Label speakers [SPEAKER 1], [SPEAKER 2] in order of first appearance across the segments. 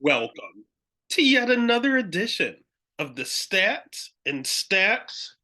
[SPEAKER 1] Welcome to yet another edition of the Stats and Stacks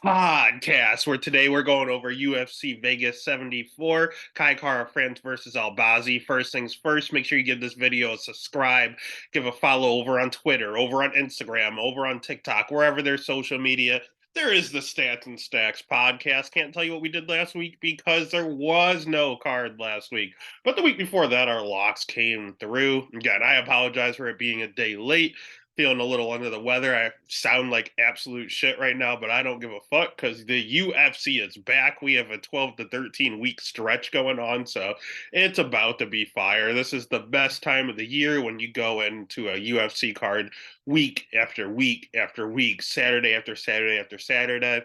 [SPEAKER 1] podcast, where today we're going over UFC Vegas 74, Kai Kara France versus Albazi. First things first, make sure you give this video a subscribe, give a follow over on Twitter, over on Instagram, over on TikTok, wherever there's social media. There is the Stats and Stacks podcast. Can't tell you what we did last week because there was no card last week. But the week before that, our locks came through. Again, I apologize for it being a day late. Feeling a little under the weather. I sound like absolute shit right now, but I don't give a fuck because the UFC is back. We have a 12 to 13 week stretch going on, so it's about to be fire. This is the best time of the year when you go into a UFC card week after week after week, Saturday after Saturday after Saturday.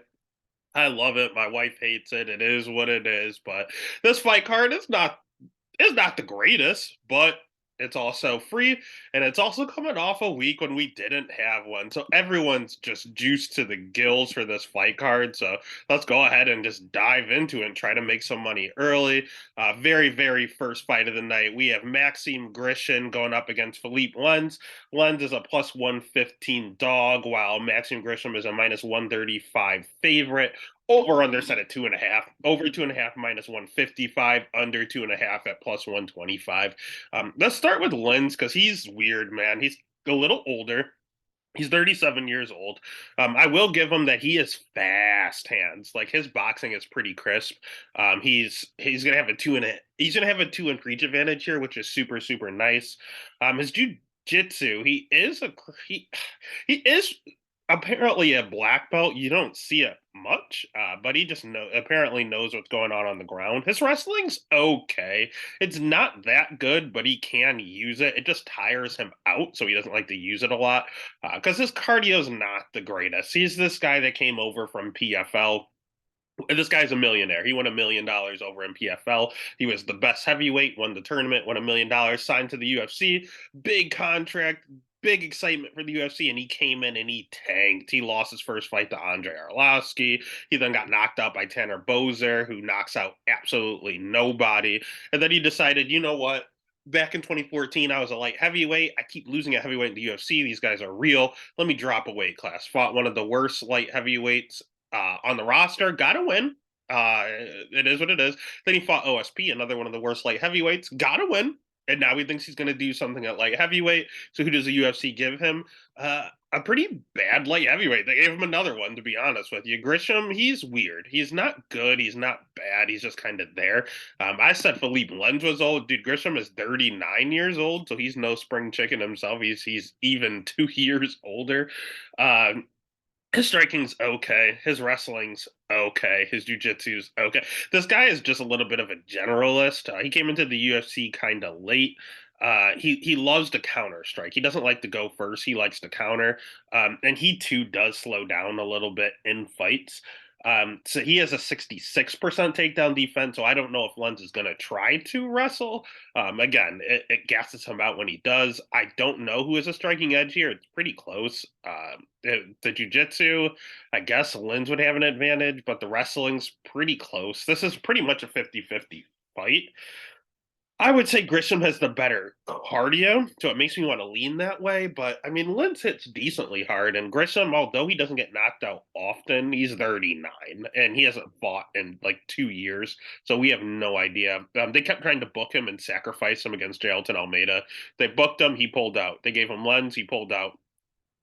[SPEAKER 1] I love it. My wife hates it. It is what it is, but this fight card is not the greatest, but it's also free, and it's also coming off a week when we didn't have one. So everyone's just juiced to the gills for this fight card. So let's go ahead and just dive into it and try to make some money early. Very, very first fight of the night. We have Maxime Grishin going up against Philippe Lens. Lens is a plus 115 dog, while Maxime Grisham is a minus 135 favorite. Over under set at 2.5. Over 2.5 minus 155. Under 2.5 at plus 125. Let's start with Lens because he's weird, man. He's a little older. He's 37 years old. I will give him that he has fast hands. Like his boxing is pretty crisp. He's gonna have a two inch reach advantage here, which is super super nice. His jujitsu, he is apparently a black belt. You don't see it much, but he just apparently knows what's going on the ground. His wrestling's okay. It's not that good, but he can use it. It just tires him out, so he doesn't like to use it a lot because his cardio's not the greatest. He's this guy that came over from PFL. This guy's a millionaire. He won $1 million over in PFL. He was the best heavyweight, won the tournament, won $1 million, signed to the UFC. Big contract, big excitement for the UFC, and he came in and he tanked. He lost his first fight to Andre Arlovsky. He then got knocked out by Tanner Bozer, who knocks out absolutely nobody. And then he decided, you know what? Back in 2014, I was a light heavyweight. I keep losing a heavyweight in the UFC. These guys are real. Let me drop a weight class. Fought one of the worst light heavyweights on the roster. Got to win. It is what it is. Then he fought OSP, another one of the worst light heavyweights. Got to win. And now he thinks he's going to do something at light heavyweight. So who does the UFC give him? A pretty bad light heavyweight. They gave him another one, to be honest with you. Grisham, he's weird. He's not good. He's not bad. He's just kind of there. I said Philippe Lens was old. Dude, Grisham is 39 years old, so he's no spring chicken himself. He's even 2 years older. His striking's okay. His wrestling's okay. His jujitsu's okay. This guy is just a little bit of a generalist. He came into the UFC kind of late. He loves to counter strike. He doesn't like to go first. He likes to counter, and he too does slow down a little bit in fights. So he has a 66% takedown defense. So I don't know if Lens is going to try to wrestle. Again, it gasses him out when he does. I don't know who has a striking edge here. It's pretty close. The jujitsu, I guess Lens would have an advantage, but the wrestling's pretty close. This is pretty much a 50-50 fight. I would say Grisham has the better cardio, so it makes me want to lean that way. But I mean, Lentz hits decently hard, and Grisham, although he doesn't get knocked out often, he's 39 and he hasn't fought in like 2 years, so we have no idea. They kept trying to book him and sacrifice him against Jailton Almeida. They booked him, he pulled out. They gave him Lens, he pulled out.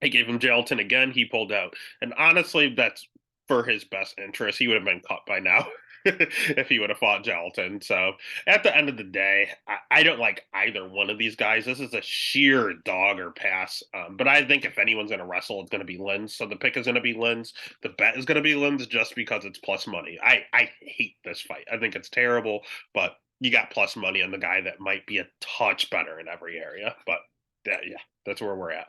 [SPEAKER 1] They gave him Jailton again, he pulled out. And honestly, that's for his best interest. He would have been cut by now. If he would have fought Gelatin. So at the end of the day, I don't like either one of these guys. This is a sheer dog or pass. But I think if anyone's going to wrestle, it's going to be Lens. So the pick is going to be Lens. The bet is going to be Lens just because it's plus money. I hate this fight. I think it's terrible, but you got plus money on the guy that might be a touch better in every area. But yeah, that's where we're at.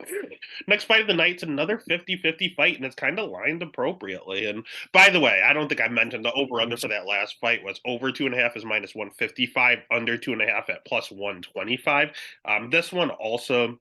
[SPEAKER 1] Next fight of the night's another 50-50 fight, and it's kind of lined appropriately. And by the way, I don't think I mentioned the over-under for that last fight was over 2.5 is minus 155, under 2.5 at plus 125. This one also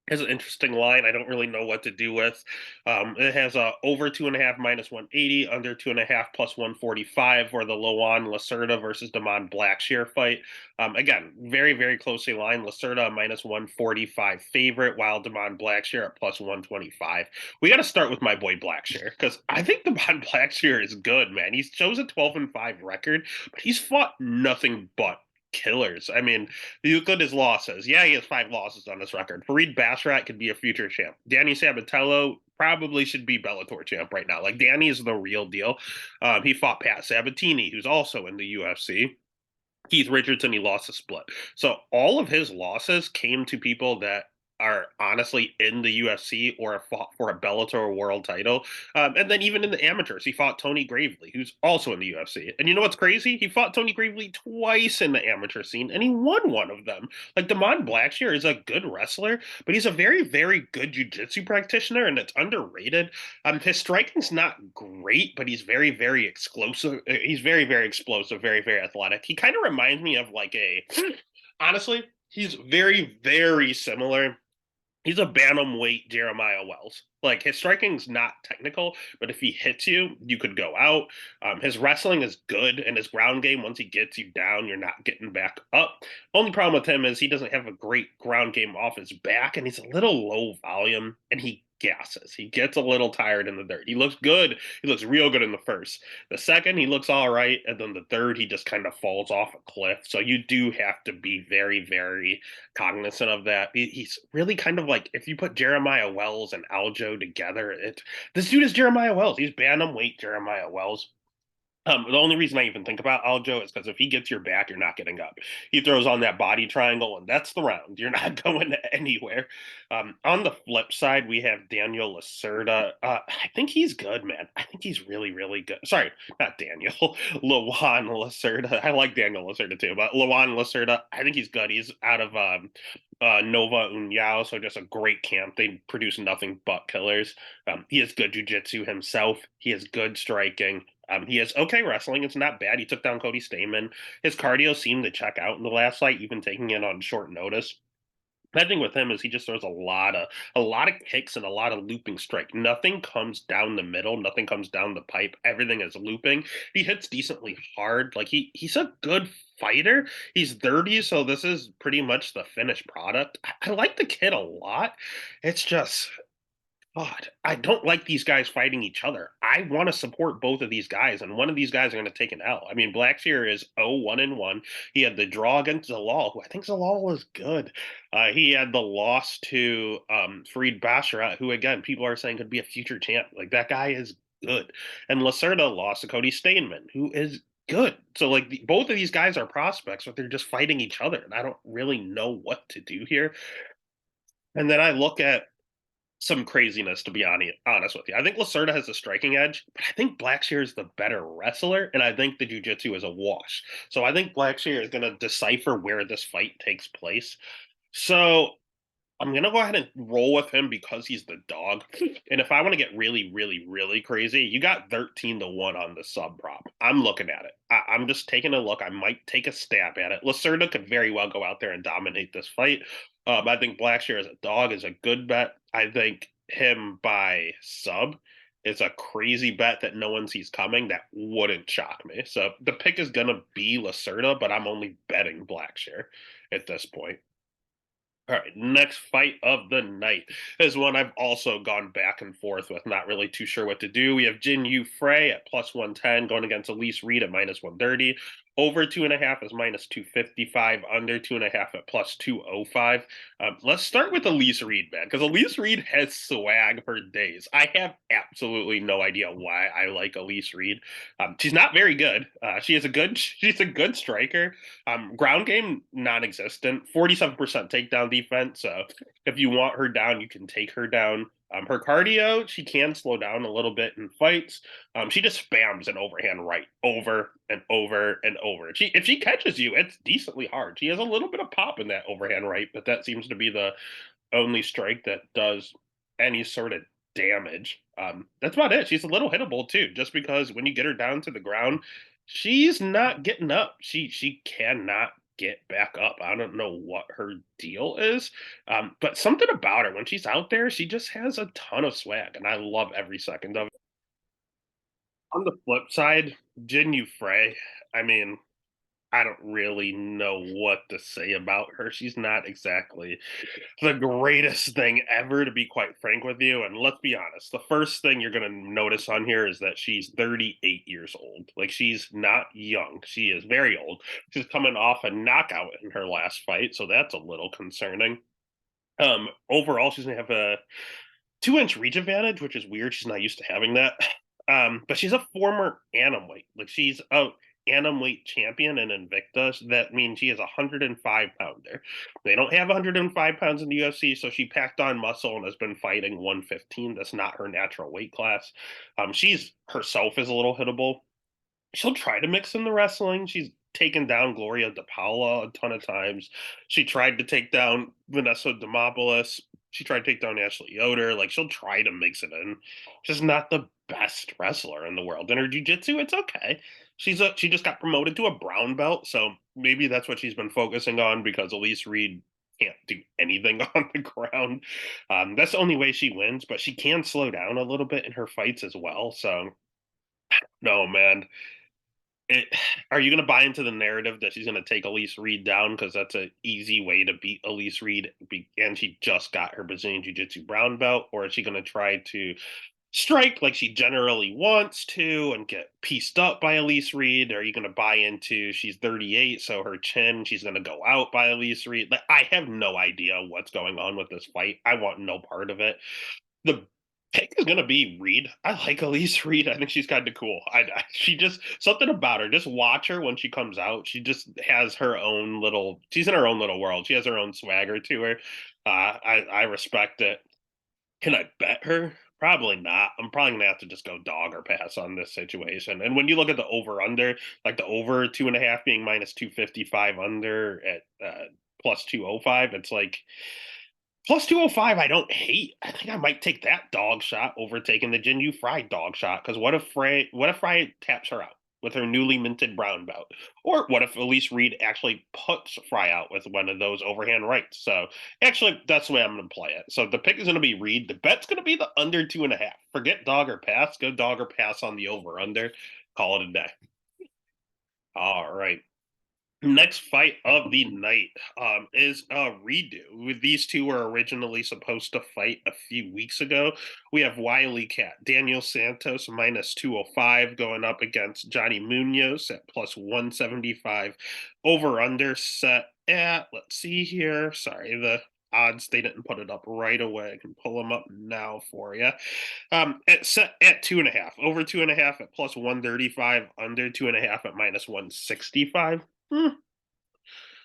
[SPEAKER 1] Has an interesting line. I don't really know what to do with. It has a over 2.5 minus 180, under 2.5 plus 145 for the Loan Lacerda versus Damon Blackshear fight. Again, very, very closely lined. Lacerda a minus 145 favorite, while Damon Blackshear at plus 125. We got to start with my boy Blackshear because I think Damon Blackshear is good, man. He shows a 12-5 record, but he's fought nothing but killers. I mean, you look at his losses. Yeah, he has 5 losses on his record. Fareed Basharat could be a future champ. Danny Sabatello probably should be Bellator champ right now. Like, Danny is the real deal. He fought Pat Sabatini, who's also in the UFC. Keith Richardson, he lost a split. So all of his losses came to people that are honestly in the UFC or have fought for a Bellator world title. And then even in the amateurs, he fought Tony Gravely, who's also in the UFC. And you know what's crazy? He fought Tony Gravely twice in the amateur scene, and he won one of them. Like, Damon Blackshear is a good wrestler, but he's a very, very good jiu-jitsu practitioner, and it's underrated. His striking's not great, but he's very, very explosive. He's very, very explosive, very, very athletic. He kind of reminds me of like a, honestly, he's very, very similar. He's a bantamweight Jeremiah Wells. Like, his striking's not technical, but if he hits you, you could go out. His wrestling is good, and his ground game, once he gets you down, you're not getting back up. Only problem with him is he doesn't have a great ground game off his back, and he's a little low volume, and he gasses. He gets a little tired in the third. He looks good. He looks real good in the first. The second, he looks all right, and then the third, he just kind of falls off a cliff. So you do have to be very, very cognizant of that. He's really kind of like if you put Jeremiah Wells and Aljo together, this dude is Jeremiah Wells. He's bantamweight Jeremiah Wells. The only reason I even think about Aljo is because if he gets your back, you're not getting up. He throws on that body triangle, and that's the round. You're not going anywhere. On the flip side, we have Daniel Lacerda. I think he's good, man. I think he's really, really good. Sorry, not Daniel. Lawan Lacerda. I like Daniel Lacerda too, but Lawan Lacerda, I think he's good. He's out of Nova Uniao, so just a great camp. They produce nothing but killers. He has good jujitsu himself. He has good striking. He has okay wrestling. It's not bad. He took down Cody Stamen. His cardio seemed to check out in the last fight, even taking it on short notice. That thing with him is he just throws a lot of kicks and a lot of looping strike. Nothing comes down the middle. Nothing comes down the pipe. Everything is looping. He hits decently hard. Like he's a good fighter. He's 30, so this is pretty much the finished product. I like the kid a lot. It's just God, I don't like these guys fighting each other. I want to support both of these guys, and one of these guys are going to take an L. I mean, Blackshear is 0-1-1. He had the draw against Zalal, who I think Zalal was good. He had the loss to Fareed Basharat, who again people are saying could be a future champ. Like that guy is good. And Lacerda lost to Cody Stainman, who is good. So like both of these guys are prospects, but they're just fighting each other, and I don't really know what to do here. And then I look at some craziness, to be honest with you. I think Lacerda has the striking edge, but I think Blackshear is the better wrestler, and I think the jiu-jitsu is a wash. So I think Blackshear is going to decipher where this fight takes place. So I'm gonna go ahead and roll with him because he's the dog. And if I want to get really, really, really crazy, you got 13-1 on the sub prop. I'm looking at it. I'm just taking a look. I might take a stab at it. Lacerda could very well go out there and dominate this fight. I think Blackshear as a dog is a good bet. I think him by sub is a crazy bet that no one sees coming. That wouldn't shock me. So the pick is gonna be Lacerda, but I'm only betting Blackshear at this point. All right, next fight of the night is one I've also gone back and forth with, not really too sure what to do. We have Jin Yu Frey at plus 110 going against Elise Reed at minus 130. Over 2.5 is minus 255, under 2.5 at plus 205. Let's start with Elise Reed, man, because Elise Reed has swag for days. I have absolutely no idea why I like Elise Reed. She's not very good. She's a good striker. Ground game non-existent. 47% takedown defense. So if you want her down, you can take her down. Her cardio, she can slow down a little bit in fights. She just spams an overhand right over and over and over. If she catches you, it's decently hard. She has a little bit of pop in that overhand right, but that seems to be the only strike that does any sort of damage. That's about it. She's a little hittable too, just because when you get her down to the ground, she's not getting up. She cannot get back up. I don't know what her deal is, but something about her when she's out there, she just has a ton of swag, and I love every second of it. On the flip side, Jin Yu Frey, I mean, I don't really know what to say about her. She's not exactly the greatest thing ever, to be quite frank with you. And let's be honest, the first thing you're going to notice on here is that she's 38 years old. Like, she's not young. She is very old. She's coming off a knockout in her last fight, so that's a little concerning. Overall, she's going to have a 2-inch reach advantage, which is weird. She's not used to having that. But she's a former anim weight. Like, she's a anim weight champion in Invicta. That means she is a 105 pounder. They don't have 105 pounds in the UFC, so she packed on muscle and has been fighting 115. That's not her natural weight class. She's herself is a little hittable. She'll try to mix in the wrestling. She's taken down Gloria DePaula a ton of times. She tried to take down Vanessa Demopoulos. She tried to take down Ashley Yoder. Like, she'll try to mix it in. She's not the best wrestler in the world. In her jiu-jitsu, it's okay. She just got promoted to a brown belt, so maybe that's what she's been focusing on because Elise Reed can't do anything on the ground. That's the only way she wins, but she can slow down a little bit in her fights as well. So no, man, it, are you going to buy into the narrative that she's going to take Elise Reed down because that's an easy way to beat Elise Reed, and she just got her Brazilian Jiu Jitsu brown belt, or is she going to try to strike like she generally wants to and get pieced up by Elise Reed? Are you going to buy into she's 38, so her chin, she's going to go out by Elise Reed? Like, I have no idea what's going on with this fight. I want no part of it. The pick is gonna be Reed. I like Elise Reed. I think she's kind of cool. She just something about her. Just watch her when she comes out. She just has her own little. She's in her own little world. She has her own swagger to her. I respect it. Can I bet her? Probably not. I'm probably gonna have to just go dog or pass on this situation. And when you look at the over under, like the over 2.5 being minus 255, under at plus 205, it's like plus 205, I don't hate. I think I might take that dog shot over taking the Jin Yu Fry dog shot. Because what if Fry taps her out with her newly minted brown belt? Or what if Elise Reed actually puts Fry out with one of those overhand rights? So actually, that's the way I'm going to play it. So the pick is going to be Reed. The bet's going to be the under 2.5. Forget dog or pass. Go dog or pass on the over under. Call it a day. All right. Next fight of the night is a redo. These two were originally supposed to fight a few weeks ago. We have Wiley Cat, Daniel Santos minus 205 going up against Johnny Munoz at plus 175. Over under set at, let's see here. Sorry, the odds, they didn't put it up right away. I can pull them up now for you. At set at 2.5, over 2.5 at plus 135, under 2.5 at minus 165.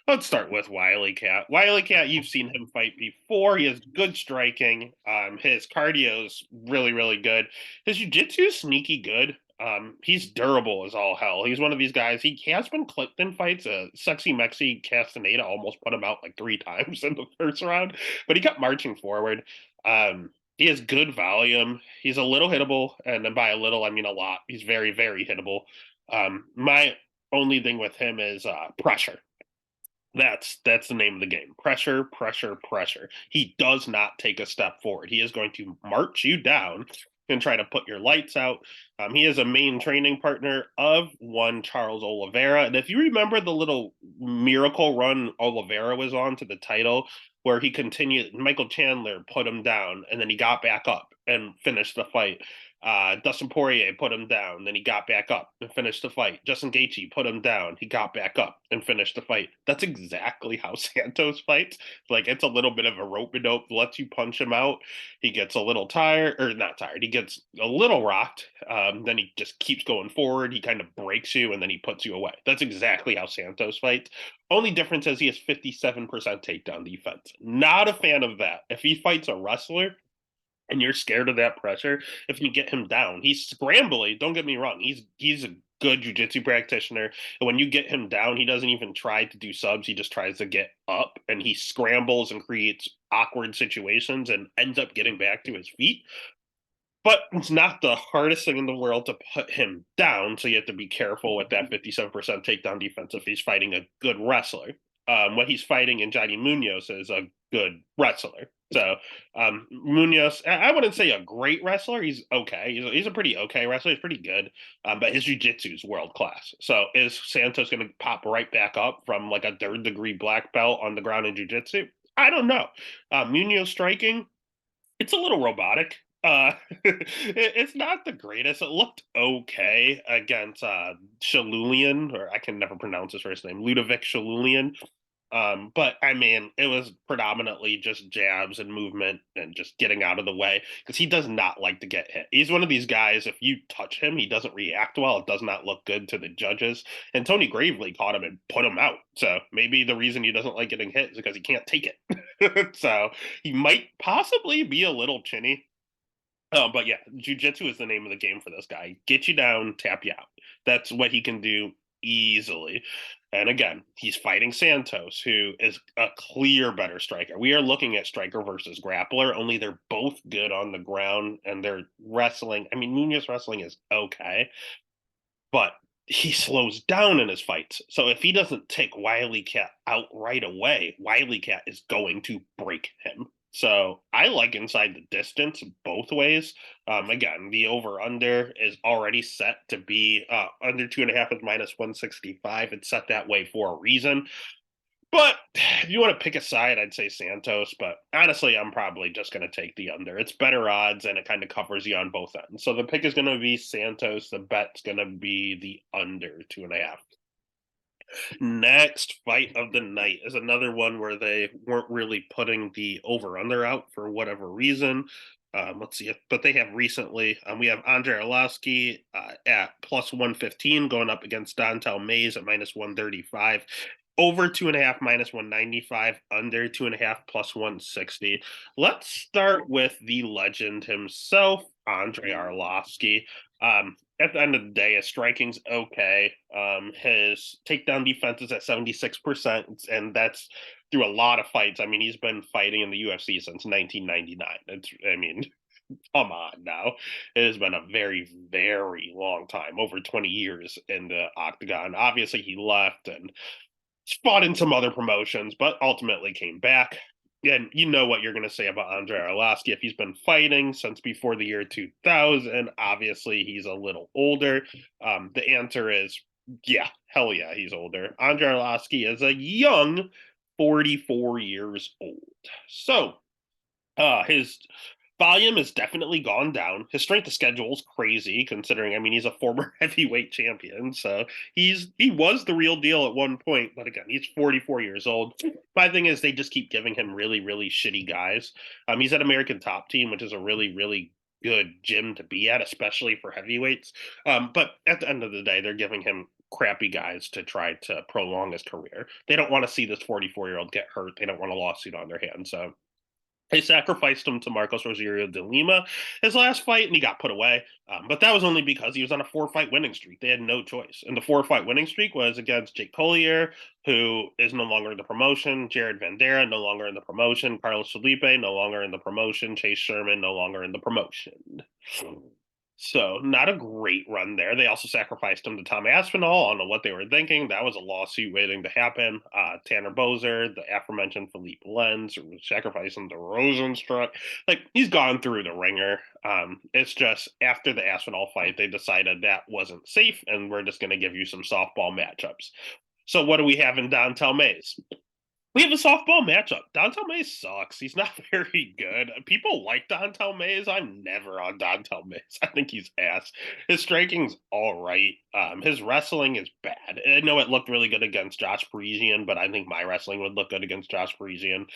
[SPEAKER 1] Let's start with Wiley Cat. Wiley Cat, you've seen him fight before. He has good striking. His cardio's really, really good. His jiu-jitsu is sneaky good. He's durable as all hell. He's one of these guys. He has been clipped in fights. Sexy Mexi Castaneda almost put him out like 3 times in the first round, but he kept marching forward. He has good volume. He's a little hittable, and then by a little, I mean a lot. He's very, very hittable. My only thing with him is pressure. That's the name of the game. Pressure, pressure, pressure. He does not take a step forward. He is going to march you down and try to put your lights out. He is a main training partner of one Charles Oliveira. And if you remember the little miracle run Oliveira was on to the title, where he continued, Michael Chandler put him down and then he got back up and finished the fight. Dustin Poirier put him down, then he got back up and finished the fight. Justin Gaethje put him down, he got back up and finished the fight. That's exactly how Santos fights. Like, it's a little bit of a rope a dope, lets you punch him out. He gets a little tired, or not tired. He gets a little rocked. Then he just keeps going forward. He kind of breaks you and then he puts you away. That's exactly how Santos fights. Only difference is he has 57% takedown defense. Not a fan of that. If he fights a wrestler, and you're scared of that pressure, if you get him down, he's scrambly. Don't get me wrong. He's a good jujitsu practitioner. And when you get him down, he doesn't even try to do subs. He just tries to get up and he scrambles and creates awkward situations and ends up getting back to his feet. but it's not the hardest thing in the world to put him down. So you have to be careful with that 57% takedown defense if he's fighting a good wrestler. What he's fighting in Johnny Munoz is a good wrestler. So Munoz, I wouldn't say a great wrestler. He's okay. He's a pretty okay wrestler. He's pretty good, but his jiu-jitsu is world class. So is Santos going to pop right back up from like a third-degree black belt on the ground in jiu-jitsu? I don't know. Munoz striking, it's a little robotic. It's not the greatest. It looked okay against Shalulian, or I can never pronounce his first name, Ludovic Shalulian. But I mean, it was predominantly just jabs and movement and just getting out of the way because he does not like to get hit. He's one of these guys, if you touch him, he doesn't react well. It does not look good to the judges. And Tony Gravely caught him and put him out. So maybe the reason he doesn't like getting hit is because he can't take it. So he might possibly be a little chinny. But yeah, jujitsu is the name of the game for this guy. Get you down, tap you out. That's what he can do easily. And again, he's fighting Santos, who is a clear better striker. We are looking at striker versus grappler, only they're both good on the ground and they're wrestling. I mean, Munoz wrestling is okay, but he slows down in his fights. So if he doesn't take Wily Cat out right away, Wily Cat is going to break him. So I like inside the distance both ways. Again, the over under is already set to be under 2.5 is minus 165. It's set that way for a reason. But if you want to pick a side, I'd say Santos. But honestly, I'm probably just going to take the under. It's better odds and it kind of covers you on both ends. So the pick is going to be Santos. The bet's going to be the under 2.5. Next fight of the night is another one where they weren't really putting the over under out for whatever reason. Let's see, but they have recently. We have Andre Arlovsky at plus 115 going up against Dontel Mays at minus 135. Over 2.5 minus 195, under 2.5 plus 160. Let's start with the legend himself, Andre Arlovsky. At the end of the day, his striking's okay. His takedown defense is at 76%, and that's through a lot of fights. I mean, he's been fighting in the UFC since 1999. I mean, come on now. It has been a very, very long time, over 20 years in the octagon. Obviously, he left and fought in some other promotions, but ultimately came back. And you know what you're going to say about Andre Arlovsky. If he's been fighting since before the year 2000, obviously he's a little older. The answer is, yeah, hell yeah, he's older. Andre Arlovsky is a young 44 years old. So his volume has definitely gone down. His strength of schedule is crazy, considering I mean he's a former heavyweight champion, so he was the real deal at one point. But again, he's 44 years old. My thing is they just keep giving him really really shitty guys. He's at American Top Team, which is a really really good gym to be at, especially for heavyweights. But at the end of the day, they're giving him crappy guys to try to prolong his career. They don't want to see this 44-year-old get hurt. They don't want a lawsuit on their hands. So they sacrificed him to Marcos Rogerio de Lima his last fight, and he got put away. But that was only because he was on a 4-fight winning streak. They had no choice. And the 4-fight winning streak was against Jake Collier, who is no longer in the promotion, Jared Vandera, no longer in the promotion, Carlos Felipe, no longer in the promotion, Chase Sherman, no longer in the promotion. So not a great run there. They also sacrificed him to Tom Aspinall. I don't know what they were thinking. That was a lawsuit waiting to happen. Tanner Bozer, the aforementioned Philippe Lenz, sacrificed him to Rosenstruck. Like, he's gone through the ringer. It's just after the Aspinall fight, they decided that wasn't safe, and we're just going to give you some softball matchups. So what do we have in Dontel Mays? We have a softball matchup. Dontel Mays sucks. He's not very good. People like Dontel Mays. I'm never on Dontel Mays. I think he's ass. His striking's all right. His wrestling is bad. I know it looked really good against Josh Parisian, but I think my wrestling would look good against Josh Parisian.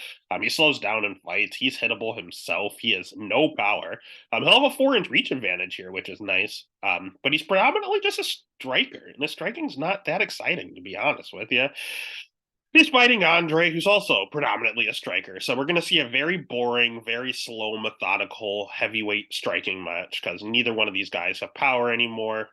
[SPEAKER 1] He slows down in fights. He's hittable himself. He has no power. He'll have a 4-inch reach advantage here, which is nice. But he's predominantly just a striker, and his striking's not that exciting, to be honest with you. He's fighting Andre, who's also predominantly a striker. So we're going to see a very boring, very slow, methodical heavyweight striking match because neither one of these guys have power anymore.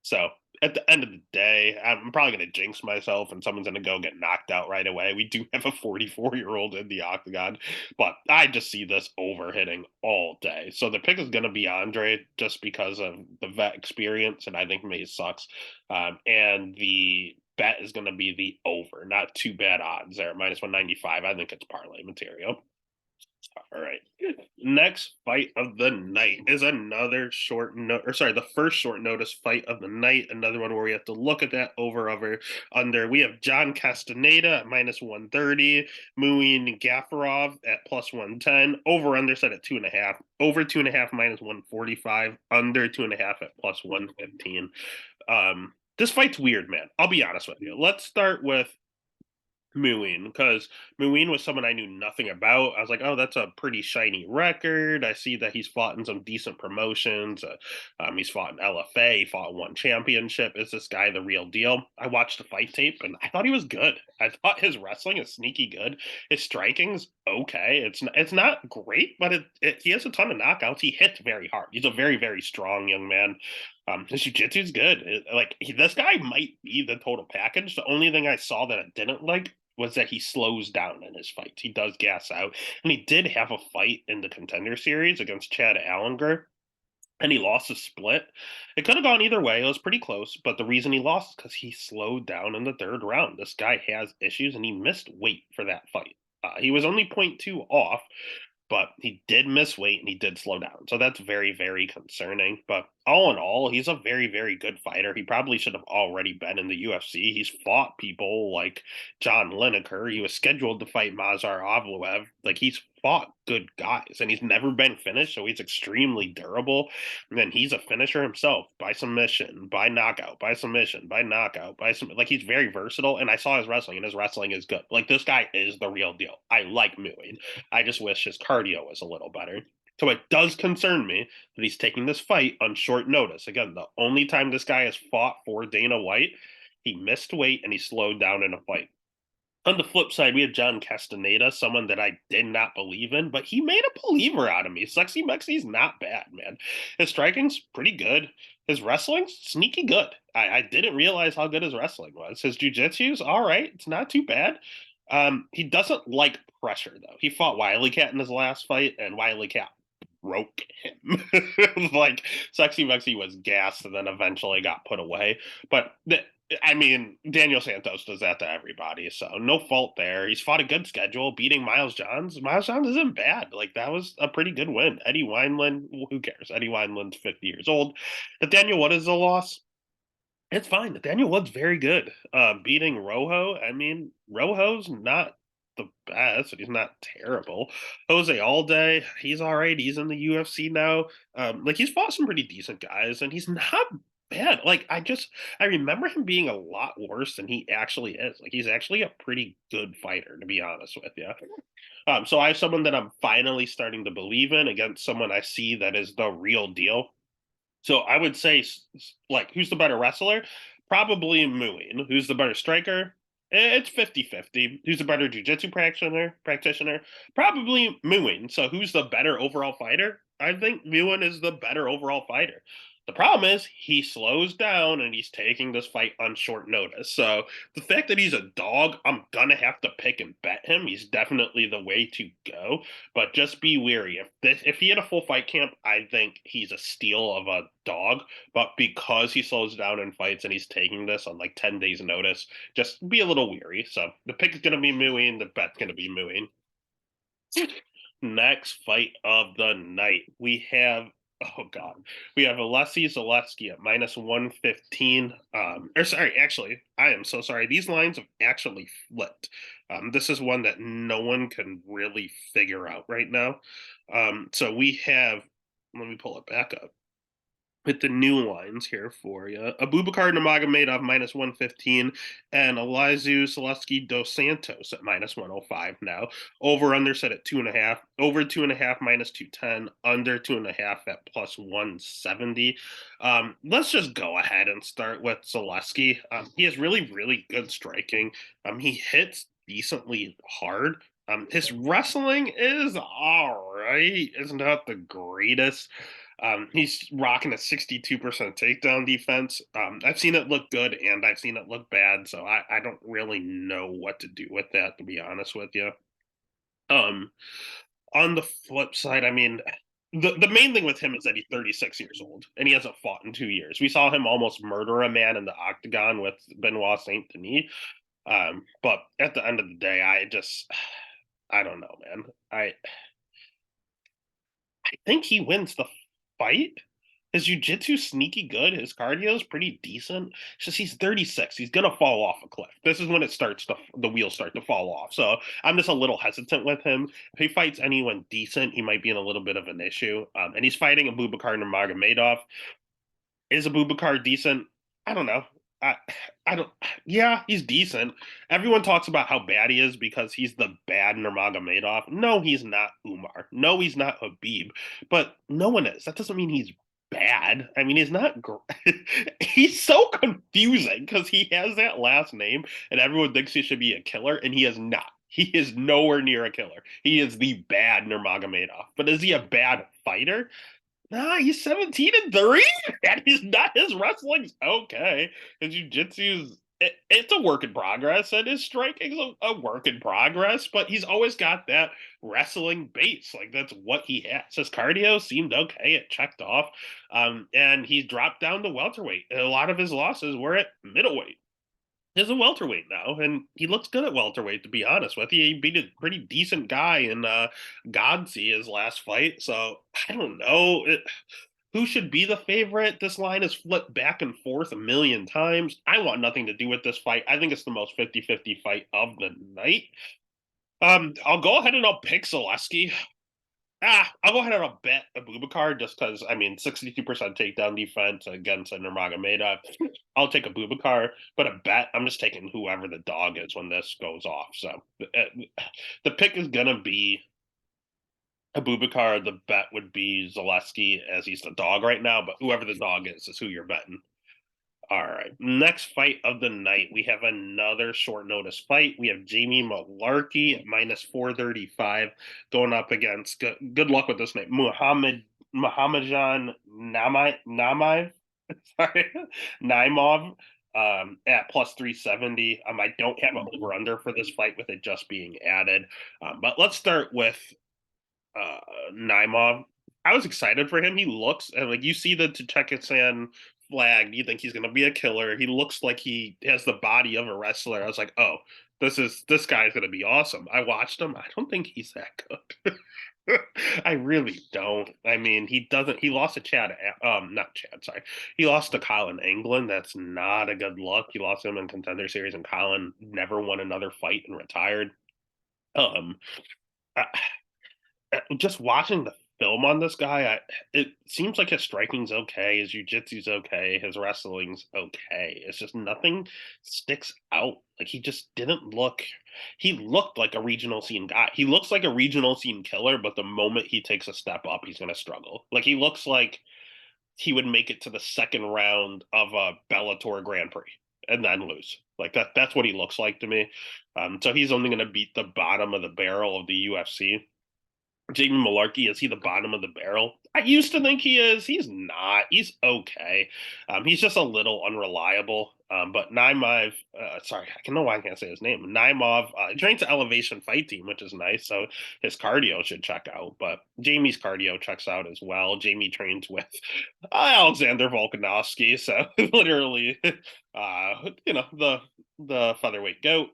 [SPEAKER 1] So at the end of the day, I'm probably going to jinx myself and someone's going to go get knocked out right away. We do have a 44-year-old in the octagon, but I just see this overhitting all day. So the pick is going to be Andre just because of the vet experience, and I think Mays sucks. And the bet is going to be the over. Not too bad odds there at minus 195. I think it's parlay material. All right. Next fight of the night is another the first short notice fight of the night. Another one where we have to look at that over under. We have John Castaneda at minus 130, Muin Gafarov at plus 110, over under set at 2.5, over 2.5 minus 145, under 2.5 at plus 115. This fight's weird, man. I'll be honest with you. Let's start with Muin, because Muin was someone I knew nothing about. I was like, oh, that's a pretty shiny record. I see that he's fought in some decent promotions. He's fought in LFA, he fought one championship. Is this guy the real deal? I watched the fight tape and I thought he was good. I thought his wrestling is sneaky good. His striking's okay. It's not great, but he has a ton of knockouts. He hits very hard. He's a very, very strong young man. His jiu-jitsu's good. This guy might be the total package. The only thing I saw that I didn't like was that he slows down in his fights. He does gas out. And he did have a fight in the Contender Series against Chad Allinger, and he lost a split. It could have gone either way. It was pretty close, but the reason he lost is because he slowed down in the third round. This guy has issues, and he missed weight for that fight. He was only 0.2 off, but he did miss weight and he did slow down. So that's very, very concerning. But all in all, he's a very, very good fighter. He probably should have already been in the UFC. He's fought people like John Lineker. He was scheduled to fight Mazar Avloev. Like, he's fought good guys and he's never been finished. So he's extremely durable. And then he's a finisher himself by submission, by knockout, by submission, by knockout, like, he's very versatile. And I saw his wrestling, and his wrestling is good. Like, this guy is the real deal. I like Muin. I just wish his cardio was a little better. So it does concern me that he's taking this fight on short notice. Again, the only time this guy has fought for Dana White, he missed weight and he slowed down in a fight. On the flip side, we have John Castaneda, someone that I did not believe in, but he made a believer out of me. Sexy Mexi's not bad, man. His striking's pretty good. His wrestling's sneaky good. I didn't realize how good his wrestling was. His jiu-jitsu's all right. It's not too bad. He doesn't like pressure, though. He fought Wiley Cat in his last fight, and Wiley Cat broke him. Like, Sexy Mexi was gassed and then eventually got put away. But I mean, Daniel Santos does that to everybody, so no fault there. He's fought a good schedule, beating Miles Johns. Miles Johns isn't bad. Like, that was a pretty good win. Eddie Wineland, who cares? Eddie Wineland's 50 years old. Nathaniel, what is the loss? It's fine. Nathaniel Wood's very good. Beating Rojo, I mean, Rojo's not the best, but he's not terrible. Jose Alday, he's all right. He's in the UFC now. Like, he's fought some pretty decent guys, and he's not bad. Like, I remember him being a lot worse than he actually is. Like, he's actually a pretty good fighter, to be honest with you. So I have someone that I'm finally starting to believe in against someone I see that is the real deal. So I would say, like, who's the better wrestler? Probably Muin. Who's the better striker? It's 50-50. Who's the better jiu-jitsu practitioner? Probably Muin. So who's the better overall fighter? I think Muin is the better overall fighter. The problem is he slows down and he's taking this fight on short notice. So the fact that he's a dog, I'm gonna have to pick and bet him. He's definitely the way to go. But just be wary. If he had a full fight camp, I think he's a steal of a dog. But because he slows down in fights and he's taking this on like 10 days notice, just be a little weary. So the pick is gonna be Muin, the bet's gonna be Muin. Next fight of the night, we have, oh god, we have Alessi Zaleski at minus 115. Or sorry, actually, I am so sorry. These lines have actually flipped. This is one that no one can really figure out right now. So we have, let me pull it back up with the new lines here for you. Abubakar Nurmagomedov minus 115 and Elizu Selesky dos Santos at minus 105 now. Over under set at 2.5. Over 2.5 minus 210. Under 2.5 at plus 170. Let's just go ahead and start with Selesky. He has really, really good striking. He hits decently hard. His wrestling is all right. It's not the greatest. He's rocking a 62% takedown defense. I've seen it look good and I've seen it look bad, so I don't really know what to do with that, to be honest with you. Um, on the flip side, I mean, the main thing with him is that he's 36 years old and he hasn't fought in 2 years. We saw him almost murder a man in the octagon with Benoit Saint Denis. But at the end of the day, I don't know, man. I think he wins the fight. His jujitsu sneaky good. His cardio is pretty decent. It's just he's 36. He's gonna fall off a cliff. This is when it starts to the wheels start to fall off. So I'm just a little hesitant with him. If he fights anyone decent, he might be in a little bit of an issue. And he's fighting Abubakar Nurmagomedov. Is Abubakar decent? I don't know. I I don't. Yeah, he's decent. Everyone talks about how bad he is because he's the bad Nurmagomedov. No, he's not Umar. No, he's not Habib. But no one is. That doesn't mean he's bad. I mean, he's not. He's so confusing because he has that last name, and everyone thinks he should be a killer, and he is not. He is nowhere near a killer. He is the bad Nurmagomedov. But is he a bad fighter? Nah, he's 17-3, and he's not. His wrestling's okay. His jujitsu's it's a work in progress, and his striking's a work in progress. But he's always got that wrestling base. Like that's what he has. His cardio seemed okay. It checked off, and he dropped down to welterweight. A lot of his losses were at middleweight. He's a welterweight now, and he looks good at welterweight. To be honest with you, he beat a pretty decent guy in Godsey his last fight. So I don't know who should be the favorite. This line has flipped back and forth a million times. I want nothing to do with this fight. I think it's the most 50-50 fight of the night. I'll go ahead and I'll pick Zaleski. I'll go ahead and I'll bet Abubakar just because I mean 62% takedown defense against a Nurmagomedov. I'll take Abubakar, but a bet I'm just taking whoever the dog is when this goes off. So the pick is gonna be Abubakar. The bet would be Zaleski as he's the dog right now, but whoever the dog is who you're betting. All right. Next fight of the night, we have another short notice fight. We have Jamie Malarkey minus 435 going up against good luck with this name. Muhammadjan Namaev. Sorry. Naimov at plus 370. I don't have an over under for this fight with it just being added. But let's start with Naimov. I was excited for him. He looks and like you see the Tajikistan flag, you think he's going to be a killer. He looks like he has the body of a wrestler. I was like, oh, this guy's going to be awesome. I watched him. I don't think he's that good. I really don't. I mean, he doesn't. He lost to Chad. Not Chad. Sorry, he lost to Colin England. That's not a good look. He lost him in Contender Series, and Colin never won another fight and retired. Um, I, just watching the film on this guy, it seems like his striking's okay, his jiu-jitsu's okay, his wrestling's okay. It's just nothing sticks out. Like he just didn't look. He looked like a regional scene guy. He looks like a regional scene killer, but the moment he takes a step up, he's gonna struggle. Like he looks like he would make it to the second round of a Bellator Grand Prix and then lose. Like that's what he looks like to me. So he's only gonna beat the bottom of the barrel of the UFC. Jamie Malarkey, is he the bottom of the barrel? I used to think he is. He's not. He's okay. He's just a little unreliable. But Naimov, sorry, I can know why I can't say his name. Naimov trains the Elevation Fight Team, which is nice. So his cardio should check out. But Jamie's cardio checks out as well. Jamie trains with Alexander Volkanovski, so literally, the featherweight goat.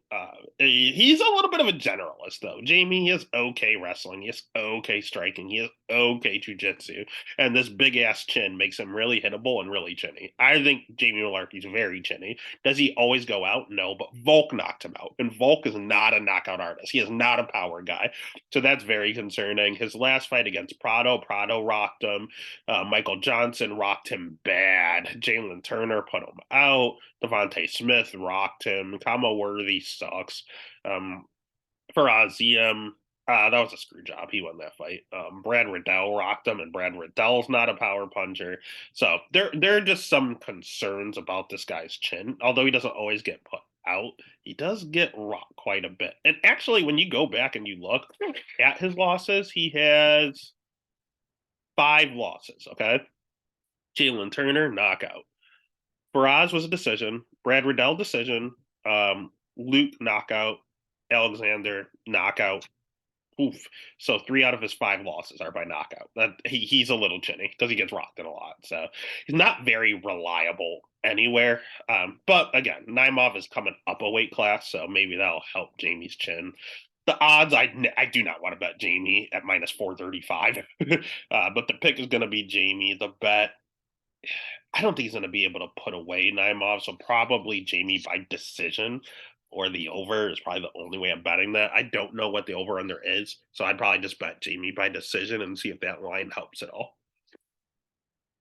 [SPEAKER 1] He's a little bit of a generalist, though. Jamie is okay wrestling. He is okay striking. He is okay jujitsu. And this big ass chin makes him really hittable and really chinny. I think Jamie Malarkey's very chinny. Does he always go out? No, but Volk knocked him out. And Volk is not a knockout artist. He is not a power guy. So that's very concerning. His last fight against Prado rocked him. Michael Johnson rocked him bad. Jalen Turner put him out. Devontae Smith rocked him. Kama Worthy sucks. For Aziem, that was a screw job. He won that fight. Brad Riddell rocked him, and Brad Riddell's not a power puncher. So there are just some concerns about this guy's chin. Although he doesn't always get put out, he does get rocked quite a bit. And actually, when you go back and you look at his losses, he has 5 losses, okay? Jalen Turner, knockout. Faraz was a decision. Brad Riddell, decision. Luke, knockout. Alexander, knockout. Oof. So 3 out of his 5 losses are by knockout. He's a little chinny because he gets rocked in a lot. So he's not very reliable anywhere. But again, Naimov is coming up a weight class, so maybe that'll help Jamie's chin. The odds, I do not want to bet Jamie at minus 435. But the pick is going to be Jamie. The bet, I don't think he's going to be able to put away Naimov, so probably Jamie by decision or the over is probably the only way I'm betting that. I don't know what the over under is, so I'd probably just bet Jamie by decision and see if that line helps at all.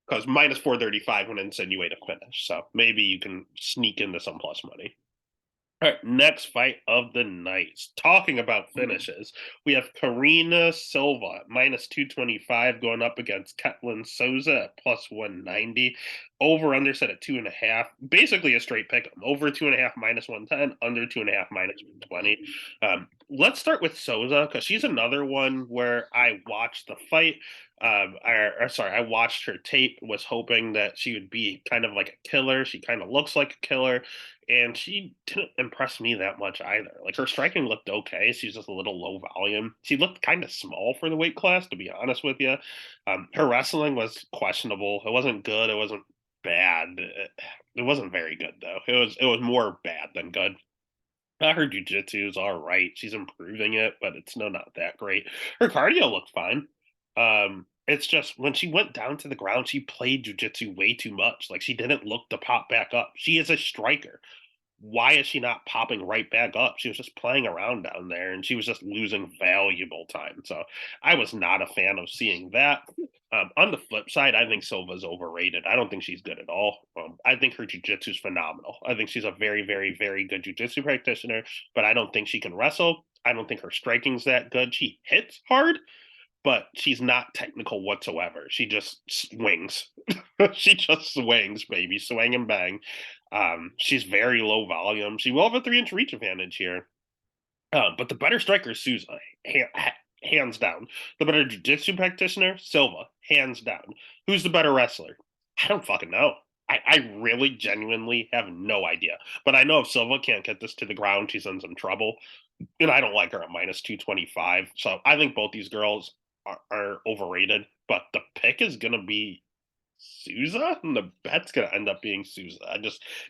[SPEAKER 1] Because minus 435 would insinuate a finish, so maybe you can sneak into some plus money. All right, next fight of the night. Talking about finishes, we have Karina Silva at minus 225 going up against Ketlin Souza at plus 190. Over under set at 2.5. Basically a straight pick. Over 2.5 minus 110, under 2.5 minus 120. Let's start with Souza because she's another one where I watched the fight. Sorry, I watched her tape, was hoping that she would be kind of like a killer. She kind of looks like a killer, and she didn't impress me that much either. Like her striking looked okay. She's just a little low volume. She looked kind of small for the weight class, to be honest with you. Her wrestling was questionable. It wasn't good. It wasn't bad. It wasn't very good though. It was more bad than good. Her jujitsu is all right. She's improving it, but it's not that great. Her cardio looked fine. It's just when she went down to the ground, she played jujitsu way too much. Like she didn't look to pop back up. She is a striker. Why is she not popping right back up? She was just playing around down there and she was just losing valuable time. So I was not a fan of seeing that. On the flip side, I think Silva's overrated. I don't think she's good at all. I think her jujitsu is phenomenal. I think she's a very, very, very good jujitsu practitioner, but I don't think she can wrestle. I don't think her striking's that good. She hits hard, but she's not technical whatsoever. She just swings. She just swings, baby. Swing and bang. She's very low volume. She will have a 3-inch reach advantage here. But the better striker is Souza, hands down. The better jiu-jitsu practitioner, Silva, hands down. Who's the better wrestler? I don't fucking know. I really genuinely have no idea. But I know if Silva can't get this to the ground, she's in some trouble. And I don't like her at minus 225. So I think both these girls are overrated. But the pick is going to be Souza, and the bet's gonna end up being Souza. I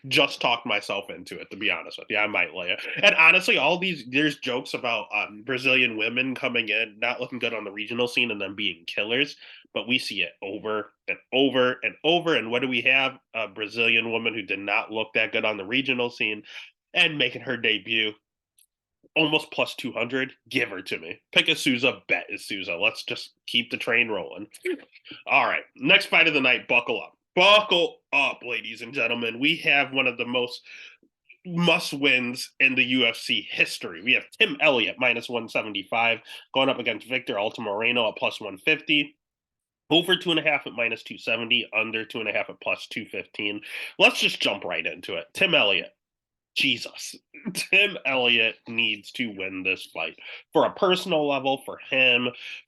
[SPEAKER 1] just talked myself into it, to be honest with you. I might lay it. And honestly, all these there's jokes about Brazilian women coming in, not looking good on the regional scene, and then being killers. But we see it over and over and over. And what do we have? A Brazilian woman who did not look that good on the regional scene, and making her debut almost plus 200. Give her to me. Pick a Souza, bet is Souza. Let's just keep the train rolling. All right. Next fight of the night. Buckle up. Buckle up, ladies and gentlemen. We have one of the most must wins in the UFC history. We have Tim Elliott minus 175 going up against Victor Altamirano at plus 150. Over 2.5 at minus 270, under 2.5 at plus 215. Let's just jump right into it. Tim Elliott, Jesus. Tim Elliott needs to win this fight for a personal level, for him,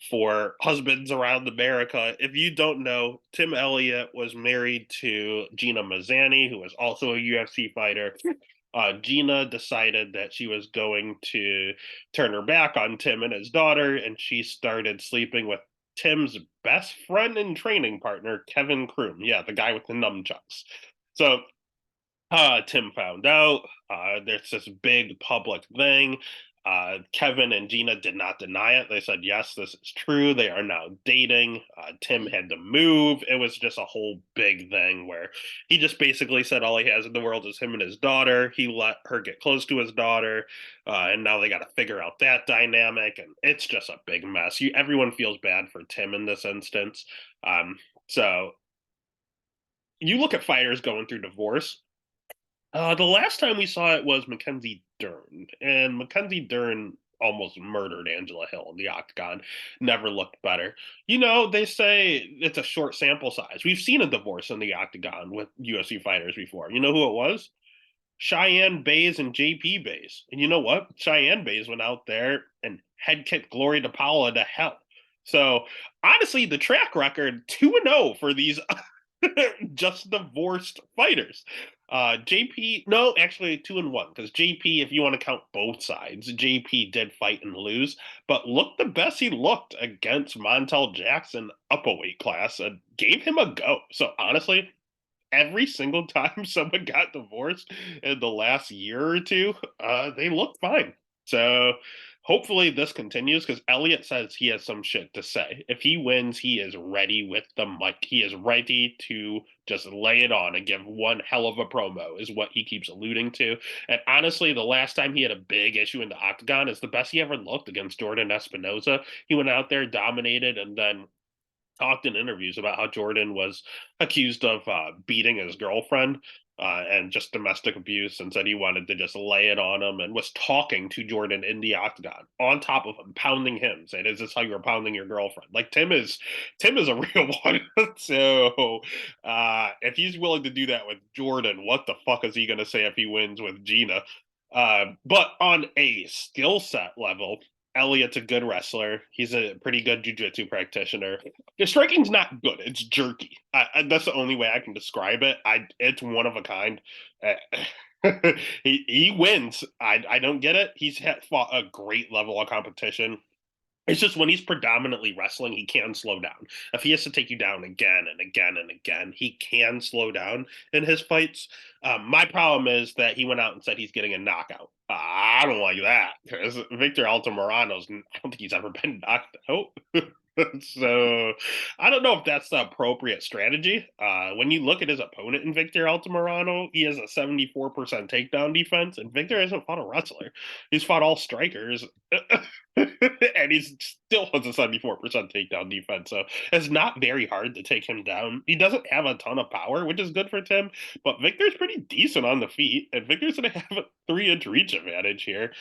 [SPEAKER 1] for husbands around America. If you don't know, Tim Elliott was married to Gina Mazzani, who was also a UFC fighter. Gina decided that she was going to turn her back on Tim and his daughter, and she started sleeping with Tim's best friend and training partner, Kevin Kroom. Yeah, the guy with the nunchucks. So Tim found out. There's this big public thing. Kevin and Gina did not deny it. They said, yes, this is true. They are now dating. Tim had to move. It was just a whole big thing where he just basically said all he has in the world is him and his daughter. He let her get close to his daughter. And now they got to figure out that dynamic. And it's just a big mess. Everyone feels bad for Tim in this instance. So you look at fighters going through divorce. The last time we saw it was Mackenzie Dern, and Mackenzie Dern almost murdered Angela Hill in the octagon. Never looked better. They say it's a short sample size. We've seen a divorce in the octagon with UFC fighters before. You know who it was? Cheyenne Bays and JP Bays. And you know what? Cheyenne Bays went out there and head kicked Glory DePaula to hell. So honestly, the track record 2-0 for these just divorced fighters. JP, no, actually 2-1 because JP, if you want to count both sides, JP did fight and lose, but looked the best he looked against Montel Jackson up a weight class and gave him a go. So honestly, every single time someone got divorced in the last year or two, they look fine. So hopefully this continues because Elliot says he has some shit to say. If he wins, he is ready with the mic. He is ready to just lay it on and give one hell of a promo, is what he keeps alluding to. And honestly, the last time he had a big issue in the octagon is the best he ever looked against Jordan Espinoza. He went out there, dominated, and then talked in interviews about how Jordan was accused of beating his girlfriend and just domestic abuse, and said he wanted to just lay it on him, and was talking to Jordan in the octagon on top of him, pounding him, saying, "Is this how you're pounding your girlfriend?" Like Tim is a real one. So if he's willing to do that with Jordan, what the fuck is he going to say if he wins with Gina? But on a skill set level, Elliot's a good wrestler. He's a pretty good jujitsu practitioner. His striking's not good. It's jerky. That's the only way I can describe it. It's one of a kind. He wins. I don't get it. He's fought a great level of competition. It's just when he's predominantly wrestling, he can slow down. If he has to take you down again and again and again, he can slow down in his fights. My problem is that he went out and said he's getting a knockout. I don't like that because Victor Altamirano's, I don't think he's ever been knocked out. So I don't know if that's the appropriate strategy. When you look at his opponent in Victor Altamirano, he has a 74% takedown defense, and Victor hasn't fought a wrestler. He's fought all strikers. And he's still has a 74% takedown defense. So it's not very hard to take him down. He doesn't have a ton of power, which is good for Tim, but Victor's pretty decent on the feet, and Victor's going to have a 3-inch reach advantage here.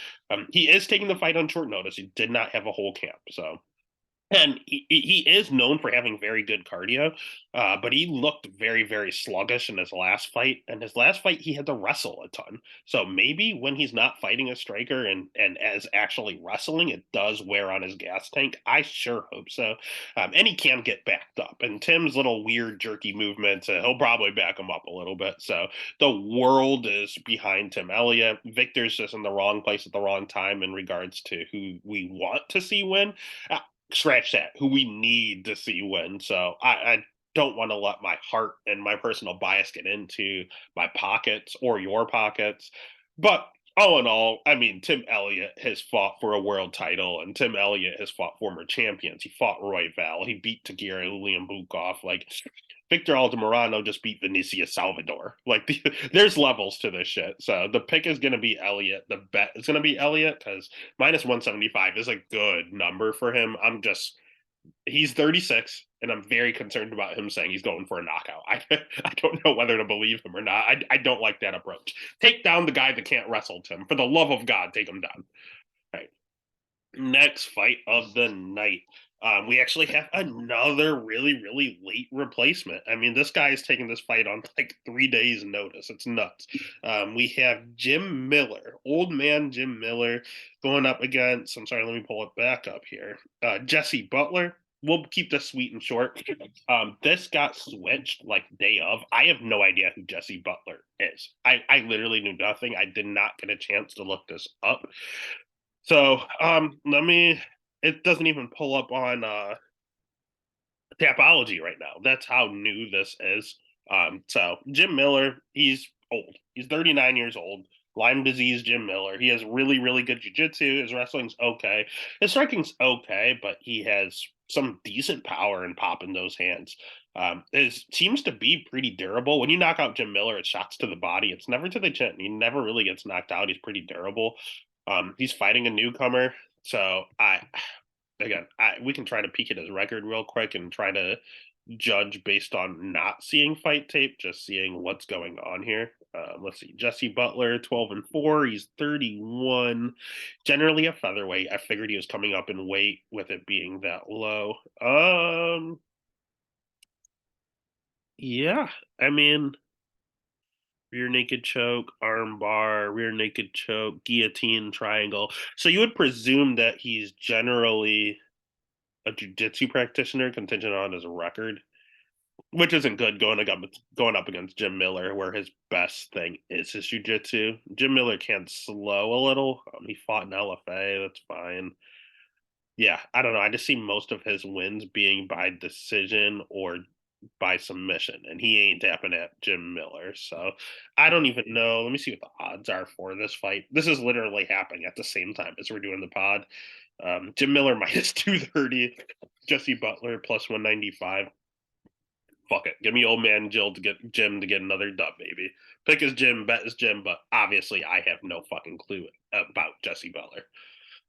[SPEAKER 1] He is taking the fight on short notice. He did not have a whole camp. So and he is known for having very good cardio, but he looked very, very sluggish in his last fight. And his last fight, he had to wrestle a ton. So maybe when he's not fighting a striker and as actually wrestling, it does wear on his gas tank. I sure hope so. And he can get backed up. And Tim's little weird jerky movements, he'll probably back him up a little bit. So the world is behind Tim Elliott. Victor's just in the wrong place at the wrong time in regards to who we want to see win. Scratch that, who we need to see win. So I don't want to let my heart and my personal bias get into my pockets or your pockets. But all in all, I mean, Tim Elliott has fought for a world title, and Tim Elliott has fought former champions. He fought Roy Val. He beat Tagira Bukov. Like, Victor Altamirano just beat Vinicius Salvador. Like, there's levels to this shit. So the pick is going to be Elliott. The bet is going to be Elliott because minus 175 is a good number for him. He's 36, and I'm very concerned about him saying he's going for a knockout. I don't know whether to believe him or not. I don't like that approach. Take down the guy that can't wrestle, Tim. For the love of God, take him down. All right. Next fight of the night. We actually have another really, really late replacement. I mean, this guy is taking this fight on like 3 days' notice. It's nuts. We have Jim Miller, old man Jim Miller, going up against, I'm sorry, let me pull it back up here. Jesse Butler. We'll keep this sweet and short. This got switched like day of. I have no idea who Jesse Butler is. I literally knew nothing. I did not get a chance to look this up. So let me. It doesn't even pull up on Tapology right now. That's how new this is. So Jim Miller, he's old. He's 39 years old. Lyme disease, Jim Miller. He has really, really good jiu-jitsu. His wrestling's okay. His striking's okay, but he has some decent power and pop in those hands. It seems to be pretty durable. When you knock out Jim Miller, it's shots to the body. It's never to the chin. He never really gets knocked out. He's pretty durable. He's fighting a newcomer. So we can try to peek at his record real quick and try to judge based on not seeing fight tape, just seeing what's going on here. Let's see, Jesse Butler, 12-4. He's 31. Generally a featherweight. I figured he was coming up in weight with it being that low. Yeah, I mean, rear naked choke, arm bar, rear naked choke, guillotine, triangle. So you would presume that he's generally a jiu-jitsu practitioner contingent on his record, which isn't good going up against Jim Miller, where his best thing is his jiu-jitsu. Jim Miller can slow a little. He fought in LFA, that's fine. Yeah, I don't know. I just see most of his wins being by decision or by submission, and he ain't tapping at Jim Miller. So I don't even know. Let me see what the odds are for this fight. This is literally happening at the same time as we're doing the pod. Jim Miller minus 230, Jesse Butler plus 195. Fuck it. Give me old man Jim to get another dub, baby. Pick his Jim, bet his Jim, but obviously I have no fucking clue about Jesse Butler.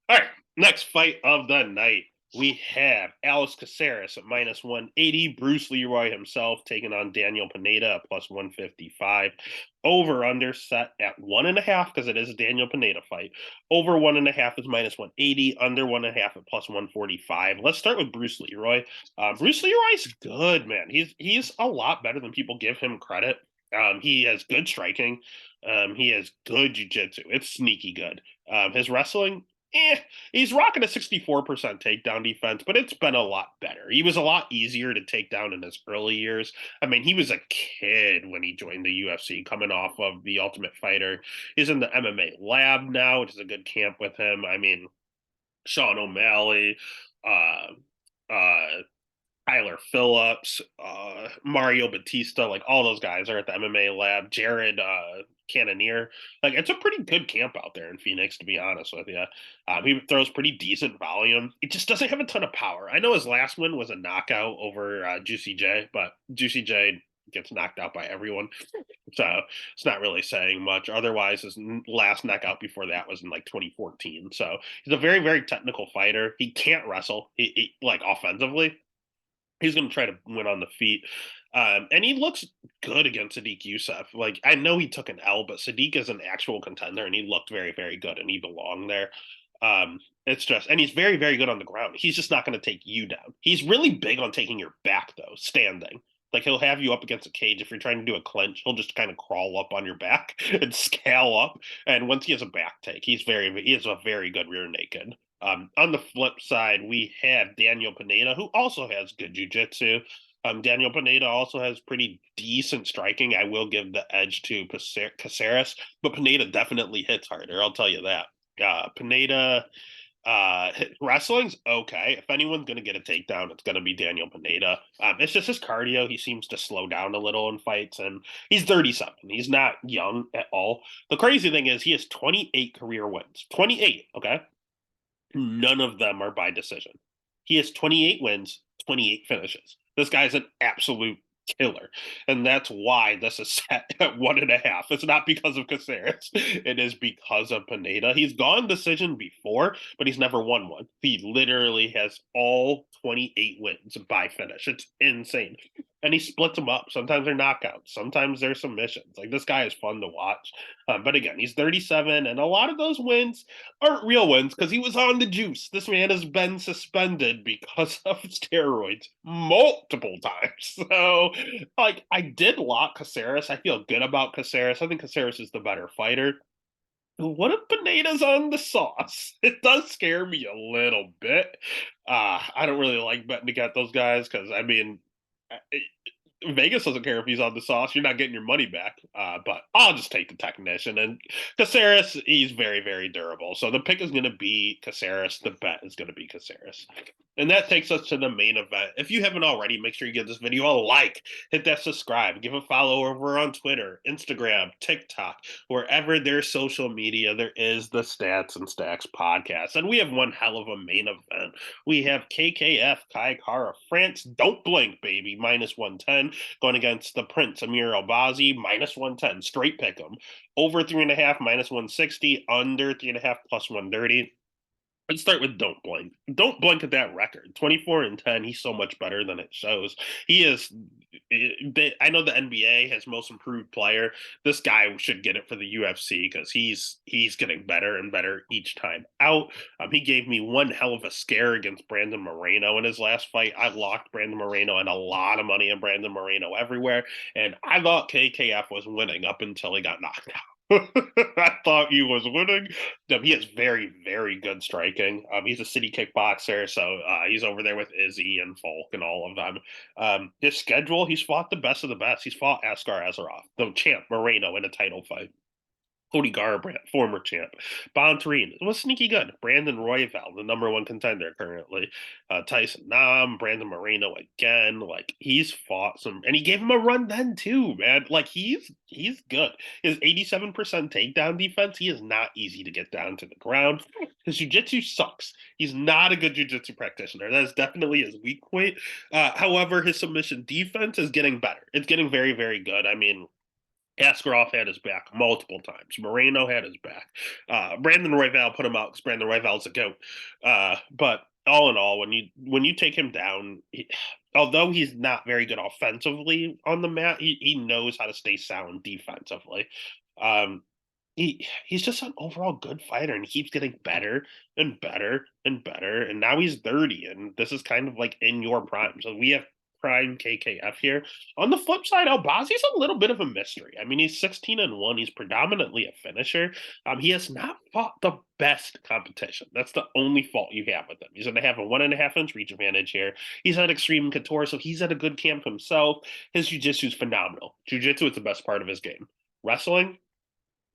[SPEAKER 1] All right, next fight of the night. We have Alex Caceres at minus 180. Bruce Leroy himself taking on Daniel Pineda at plus 155. Over under set at 1.5 because it is a Daniel Pineda fight. Over 1.5 is minus 180. Under 1.5 at plus 145. Let's start with Bruce Leroy. Bruce Leroy's good, man. He's a lot better than people give him credit. He has good striking. He has good jiu-jitsu. It's sneaky good. His wrestling, he's rocking a 64% takedown defense, but it's been a lot better. He was a lot easier to take down in his early years. I mean, he was a kid when he joined the UFC, coming off of the Ultimate Fighter. He's in the MMA lab now, which is a good camp with him. I mean, Sean O'Malley, uh, uh, Tyler Phillips, Mario Batista, like all those guys are at the MMA lab. Jared Cannonier, like it's a pretty good camp out there in Phoenix, to be honest with you. He throws pretty decent volume. It just doesn't have a ton of power. I know his last win was a knockout over Juicy J, but Juicy J gets knocked out by everyone, so it's not really saying much. Otherwise, his last knockout before that was in like 2014. So he's a very, very technical fighter. He can't wrestle. He like offensively. He's going to try to win on the feet. And he looks good against Sadiq Youssef. Like, I know he took an L, but Sadiq is an actual contender, and he looked very, very good, and he belonged there. It's just, and he's very, very good on the ground. He's just not going to take you down. He's really big on taking your back, though, standing. Like, he'll have you up against a cage. If you're trying to do a clinch, he'll just kind of crawl up on your back and scale up. And once he has a back take, he is a very good rear naked. On the flip side, we have Daniel Pineda, who also has good jiu-jitsu. Daniel Pineda also has pretty decent striking. I will give the edge to Caceres, but Pineda definitely hits harder. I'll tell you that. Pineda wrestling's okay. If anyone's going to get a takedown, it's going to be Daniel Pineda. It's just his cardio. He seems to slow down a little in fights, and he's 37. He's not young at all. The crazy thing is he has 28 career wins. 28, okay? None of them are by decision. He has 28 wins, 28 finishes. This guy's an absolute killer. And that's why this is set at 1.5. It's not because of Caceres. It is because of Pineda. He's gone decision before, but he's never won one. He literally has all 28 wins by finish. It's insane. And he splits them up. Sometimes they're knockouts. Sometimes they're submissions. Like, this guy is fun to watch. But again, he's 37, and a lot of those wins aren't real wins because he was on the juice. This man has been suspended because of steroids multiple times. So, like, I did lock Caceres. I feel good about Caceres. I think Caceres is the better fighter. What if Pineda's on the sauce? It does scare me a little bit. I don't really like betting against those guys because, I mean, Vegas doesn't care if he's on the sauce. You're not getting your money back. But I'll just take the technician. And Caceres, he's very, very durable. So the pick is going to be Caceres. The bet is going to be Caceres. And that takes us to the main event. If you haven't already, make sure you give this video a like, hit that subscribe, give a follow over on Twitter, Instagram, TikTok, wherever there's social media, there is the Stats and Stacks podcast. And we have one hell of a main event. We have KKF, Kai Kara France, don't blink, baby, minus 110, going against the Prince, Amir Albazi, minus 110, straight pick 'em. Over 3.5, minus 160, under 3.5, plus 130. Let's start with Don't Blink. Don't blink at that record. 24-10. He's so much better than it shows. He is. I know the NBA has most improved player. This guy should get it for the UFC because he's getting better and better each time out. He gave me one hell of a scare against Brandon Moreno in his last fight. I locked Brandon Moreno and a lot of money on Brandon Moreno everywhere, and I thought KKF was winning up until he got knocked out. I thought he was winning. He has very, very good striking. He's a city kickboxer, so he's over there with Izzy and Folk and all of them. His schedule, he's fought the best of the best. He's fought Askar Azarov, the champ Moreno in a title fight. Cody Garbrandt, former champ. Bontarine was sneaky good. Brandon Royval, the number one contender currently. Tyson Nam, Brandon Moreno again. Like he's fought some, and he gave him a run then too, man. Like he's good. His 87% takedown defense. He is not easy to get down to the ground. His jiu-jitsu sucks. He's not a good jiu-jitsu practitioner. That is definitely his weak point. However, his submission defense is getting better. It's getting very, very good. I mean, Askarov had his back multiple times. Moreno had his back. Brandon Royval put him out because Brandon Royval's a goat. But all in all, when you take him down, although he's not very good offensively on the mat, he knows how to stay sound defensively. Um, he's just an overall good fighter, and he keeps getting better and better and better. And now he's 30, and this is kind of like in your prime. So we have prime KKF here. On the flip side, Albazi's a little bit of a mystery. I mean, he's 16-1. He's predominantly a finisher. He has not fought the best competition. That's the only fault you have with him. He's going to have a 1.5 inch reach advantage here. He's at Extreme Couture, so he's at a good camp himself. His jiu-jitsu is phenomenal. Jiu-jitsu is the best part of his game. Wrestling,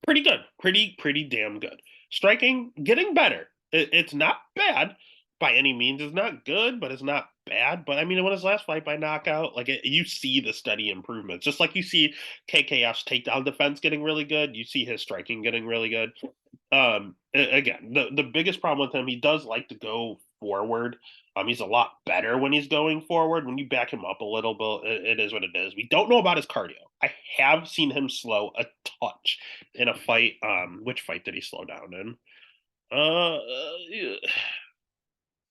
[SPEAKER 1] pretty good, pretty damn good. Striking, getting better. It's not bad by any means. It's not good, but it's not bad. But I mean, when his last fight by knockout, like you see the steady improvements. Just like you see KKF's takedown defense getting really good, you see his striking getting really good. Again, the biggest problem with him, he does like to go forward. He's a lot better when he's going forward. When you back him up a little bit, it is what it is. We don't know about his cardio. I have seen him slow a touch in a fight. Which fight did he slow down in?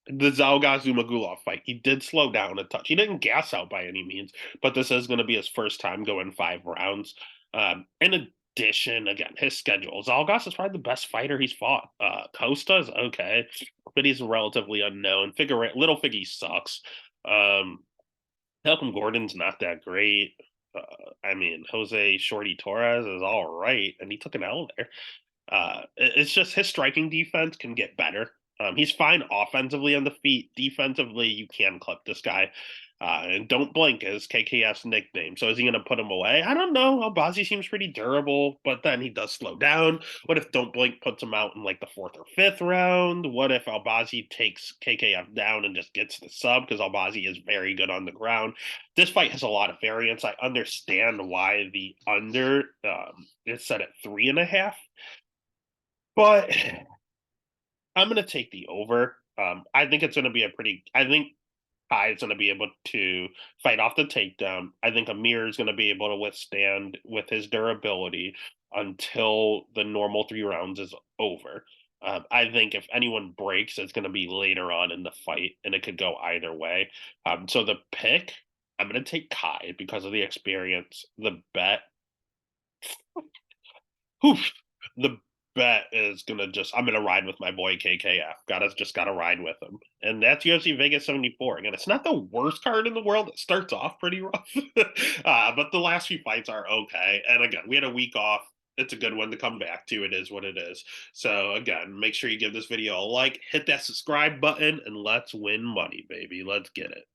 [SPEAKER 1] The Zalga Zumagulov fight. He did slow down a touch. He didn't gas out by any means, but this is going to be his first time going 5 rounds. In addition, again, his schedule. Zalgas is probably the best fighter he's fought. Costa's okay, but he's relatively unknown. Little Figgy sucks. Malcolm Gordon's not that great. I mean, Jose Shorty Torres is all right, and he took an L there. It's just his striking defense can get better. He's fine offensively on the feet. Defensively, you can clip this guy. And don't blink is KKF's nickname. So is he going to put him away? I don't know. Albazi seems pretty durable, but then he does slow down. What if Don't Blink puts him out in like the 4th or 5th round? What if Albazi takes KKF down and just gets the sub because Albazi is very good on the ground? This fight has a lot of variance. I understand why the under is set at 3.5, but I'm going to take the over. I think it's going to be I think Kai is going to be able to fight off the takedown. I think Amir is going to be able to withstand with his durability until the normal 3 rounds is over. I think if anyone breaks, it's going to be later on in the fight, and it could go either way. So the pick, I'm going to take Kai because of the experience. The bet, Oof. The bet is gonna I'm gonna ride with my boy KKF. Gotta ride with him. And that's UFC Vegas 74. Again, it's not the worst card in the world. It starts off pretty rough. But the last few fights are okay. And again, we had a week off. It's a good one to come back to. It is what it is. So again, make sure you give this video a like, hit that subscribe button, and let's win money, baby. Let's get it.